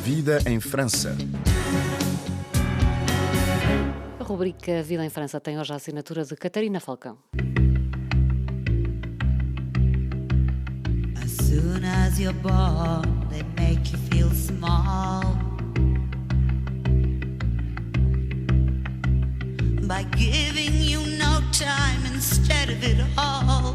Vida em França. A rubrica Vida em França tem hoje a assinatura de Catarina Falcão. As soon as you're born, they make you feel small. By giving you no time instead of it all.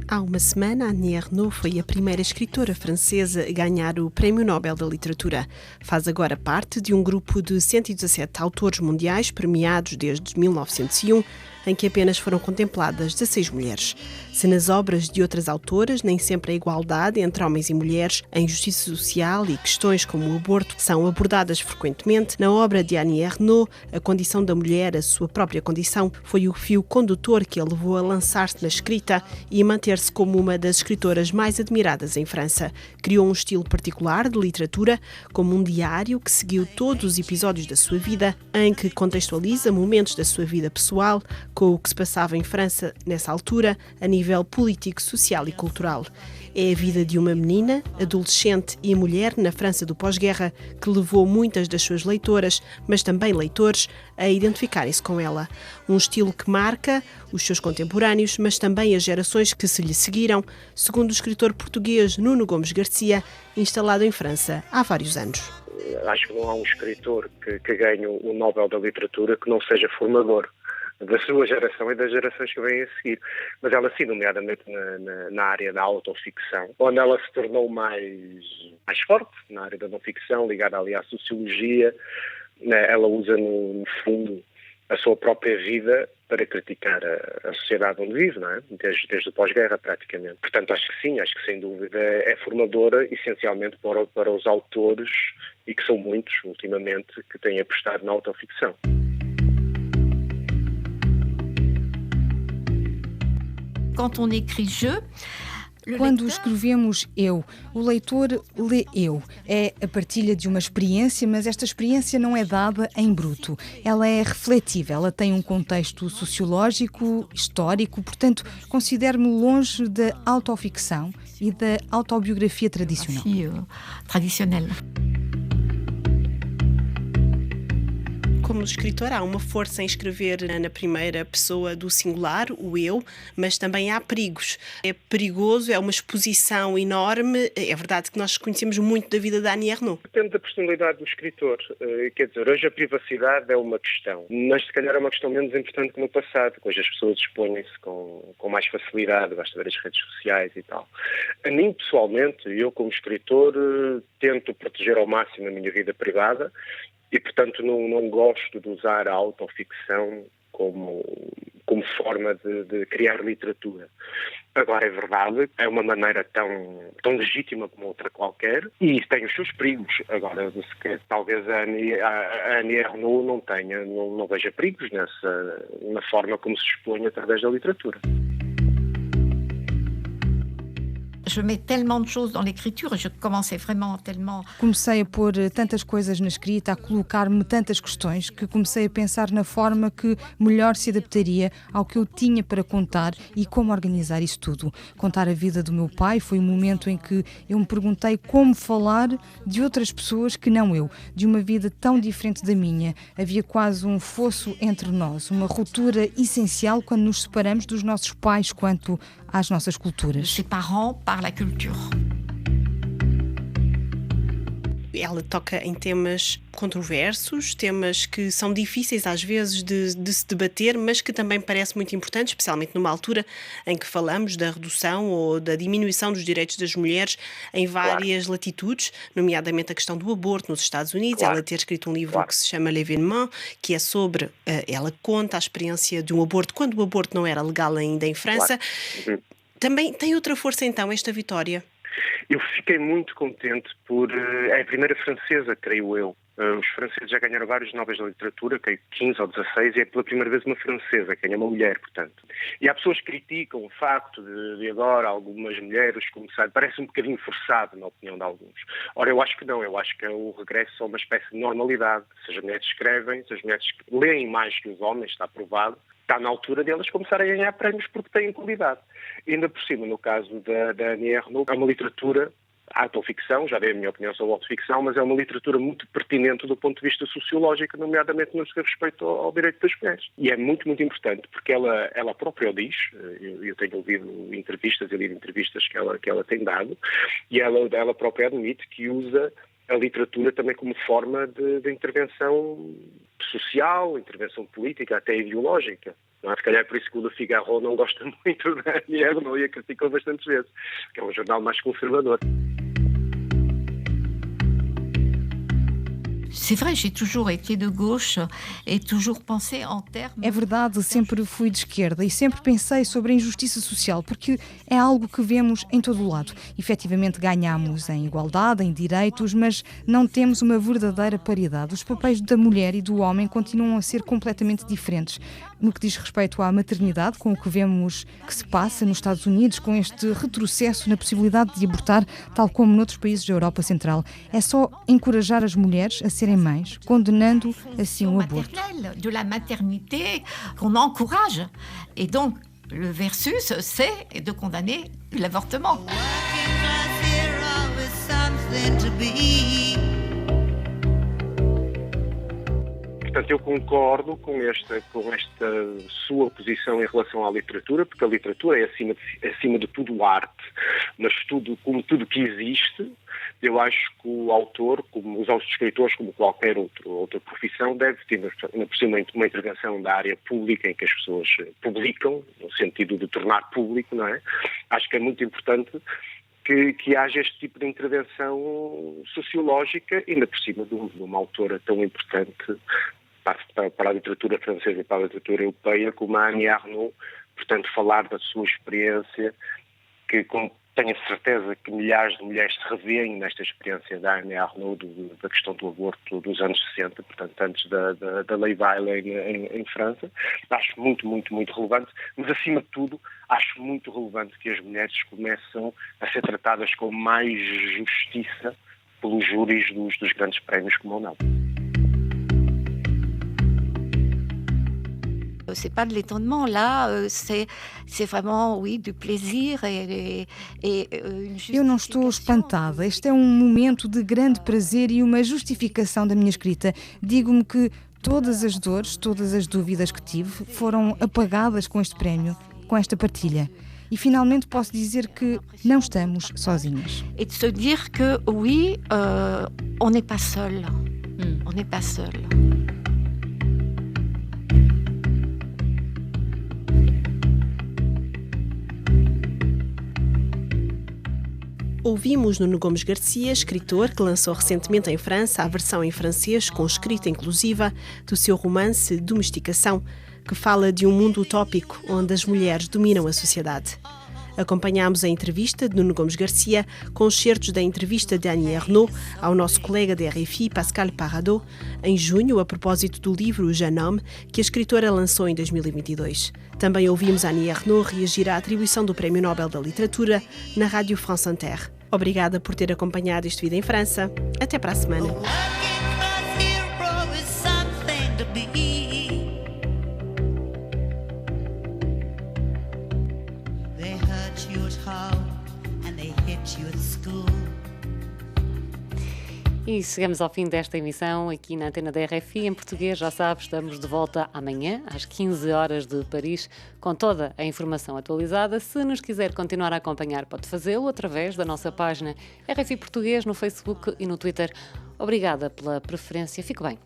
Há uma semana, Annie Ernaux foi a primeira escritora francesa a ganhar o Prémio Nobel da Literatura. Faz agora parte de um grupo de 117 autores mundiais premiados desde 1901, em que apenas foram contempladas 16 mulheres. Se nas obras de outras autoras nem sempre a igualdade entre homens e mulheres, a injustiça social e questões como o aborto são abordadas frequentemente, na obra de Annie Ernaux, a condição da mulher, a sua própria condição, foi o fio condutor que a levou a lançar-se na escrita e a manter-se como uma das escritoras mais admiradas em França. Criou um estilo particular de literatura, como um diário que seguiu todos os episódios da sua vida, em que contextualiza momentos da sua vida pessoal, com o que se passava em França nessa altura, a nível político, social e cultural. É a vida de uma menina, adolescente e mulher na França do pós-guerra que levou muitas das suas leitoras, mas também leitores, a identificarem-se com ela. Um estilo que marca os seus contemporâneos, mas também as gerações que se lhe seguiram, segundo o escritor português Nuno Gomes Garcia, instalado em França há vários anos. Acho que não há um escritor que ganhe o Nobel da Literatura que não seja formador da sua geração e das gerações que vêm a seguir. Mas ela, sim, nomeadamente na área da autoficção, onde ela se tornou mais forte, na área da não-ficção, ligada ali à sociologia, né? Ela usa, no fundo, a sua própria vida para criticar a sociedade onde vive, não é? Desde o pós-guerra, praticamente. Portanto, acho que sim, sem dúvida, é formadora, essencialmente para os autores, e que são muitos, ultimamente, que têm apostado na autoficção. Quando escrevemos eu, o leitor lê eu. É a partilha de uma experiência, mas esta experiência não é dada em bruto. Ela é refletiva, ela tem um contexto sociológico, histórico, portanto, considero-me longe da autoficção e da autobiografia tradicional. Como escritora, há uma força em escrever na primeira pessoa do singular, o eu, mas também há perigos. É perigoso, é uma exposição enorme. É verdade que nós conhecemos muito da vida da Annie Ernaux. Depende da personalidade do escritor. Quer dizer, hoje a privacidade é uma questão, mas se calhar é uma questão menos importante que no passado. Hoje as pessoas expõem-se com mais facilidade, basta ver as redes sociais e tal. A mim, pessoalmente, eu como escritor, tento proteger ao máximo a minha vida privada, e, portanto, não gosto de usar a autoficção como forma de criar literatura. Agora, é verdade, é uma maneira tão legítima como outra qualquer, e isso tem os seus perigos. Agora, talvez a Annie Ernaux não veja perigos na forma como se expõe através da literatura. Comecei a pôr tantas coisas na escrita, a colocar-me tantas questões, que comecei a pensar na forma que melhor se adaptaria ao que eu tinha para contar e como organizar isso tudo. Contar a vida do meu pai foi um momento em que eu me perguntei como falar de outras pessoas que não eu, de uma vida tão diferente da minha. Havia quase um fosso entre nós, uma ruptura essencial quando nos separamos dos nossos pais quanto às nossas culturas. Ela toca em temas controversos, temas que são difíceis às vezes de se debater, mas que também parecem muito importantes, especialmente numa altura em que falamos da redução ou da diminuição dos direitos das mulheres em várias latitudes, nomeadamente a questão do aborto nos Estados Unidos. Ela ter escrito um livro que se chama L'Événement, que é sobre, ela conta a experiência de um aborto quando o aborto não era legal ainda em França. Também tem outra força então esta vitória? Eu fiquei muito contente é a primeira francesa, creio eu. Os franceses já ganharam vários Nobéis da Literatura, creio 15 ou 16, e é pela primeira vez uma francesa, que é uma mulher, portanto. E há pessoas que criticam o facto de agora algumas mulheres começarem, parece um bocadinho forçado, na opinião de alguns. Ora, eu acho que não, eu acho que é o regresso a uma espécie de normalidade. Se as mulheres escrevem, se as mulheres leem mais que os homens, está provado, está na altura delas começarem a ganhar prémios porque têm qualidade. E ainda por cima, no caso da Annie Ernaux, é uma literatura a autoficção, já dei a minha opinião sobre a autoficção, mas é uma literatura muito pertinente do ponto de vista sociológico, nomeadamente no que diz respeito ao direito das mulheres. E é muito, muito importante, porque ela própria o diz, eu tenho ouvido entrevistas e lido entrevistas que ela tem dado, e ela própria admite que usa a literatura também como forma de intervenção social, intervenção política, até ideológica. Não é? Se calhar é por isso que o Le Figaro não gosta muito da Annie Ernaux e a criticou bastantes vezes, que é um jornal mais conservador. C'est vrai, j'ai toujours été de gauche et toujours pensé en termes... É verdade, sempre fui de esquerda e sempre pensei sobre a injustiça social, porque é algo que vemos em todo o lado. Efetivamente ganhamos em igualdade, em direitos, mas não temos uma verdadeira paridade. Os papéis da mulher e do homem continuam a ser completamente diferentes. No que diz respeito à maternidade, com o que vemos que se passa nos Estados Unidos, com este retrocesso na possibilidade de abortar, tal como noutros países da Europa Central, é só encorajar as mulheres a serem mães, condenando assim o aborto. De la maternité qu'on encourage. Et donc, le versus, c'est de condamner l'avortement. Portanto, eu concordo com esta sua posição em relação à literatura, porque a literatura é, acima de tudo, arte, mas como tudo que existe, eu acho que o autor, como os outros escritores, como qualquer outra profissão, deve ter, por cima, uma intervenção da área pública, em que as pessoas publicam, no sentido de tornar público, não é? Acho que é muito importante que haja este tipo de intervenção sociológica, ainda por cima de uma autora tão importante para a literatura francesa e para a literatura europeia como a Annie Ernaux, portanto falar da sua experiência, que tenho a certeza que milhares de mulheres se revêem nesta experiência da Annie Ernaux da questão do aborto dos anos 60, portanto antes da lei Veil em França. Acho muito, muito, muito relevante, mas acima de tudo acho muito relevante que as mulheres começam a ser tratadas com mais justiça pelos júris dos grandes prémios como o Nobel. C'est pas de l'étonnement, là, c'est vraiment, oui, du plaisir et Eu não estou espantada. Este é um momento de grande prazer e uma justificação da minha escrita. Digo-me que todas as dores, todas as dúvidas que tive foram apagadas com este prémio, com esta partilha. E finalmente posso dizer que não estamos sozinhas. Et de se dire que, oui, on n'est pas seul. On n'est pas seul. Ouvimos Nuno Gomes Garcia, escritor que lançou recentemente em França a versão em francês com escrita inclusiva do seu romance Domesticação, que fala de um mundo utópico onde as mulheres dominam a sociedade. Acompanhámos a entrevista de Nuno Gomes Garcia com excertos da entrevista de Annie Ernaux ao nosso colega da RFI, Pascal Paradot, em junho, a propósito do livro Jeune Homme, que a escritora lançou em 2022. Também ouvimos Annie Ernaux reagir à atribuição do Prémio Nobel da Literatura na Rádio France Inter. Obrigada por ter acompanhado este Vida em França. Até para a semana. E chegamos ao fim desta emissão aqui na antena da RFI em português. Já sabe, estamos de volta amanhã às 15 horas de Paris com toda a informação atualizada. Se nos quiser continuar a acompanhar, pode fazê-lo através da nossa página RFI Português no Facebook e no Twitter. Obrigada pela preferência. Fique bem.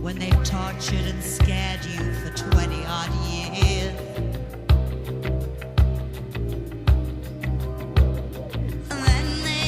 When they've tortured and scared you for 20-odd years. And then they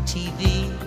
TV.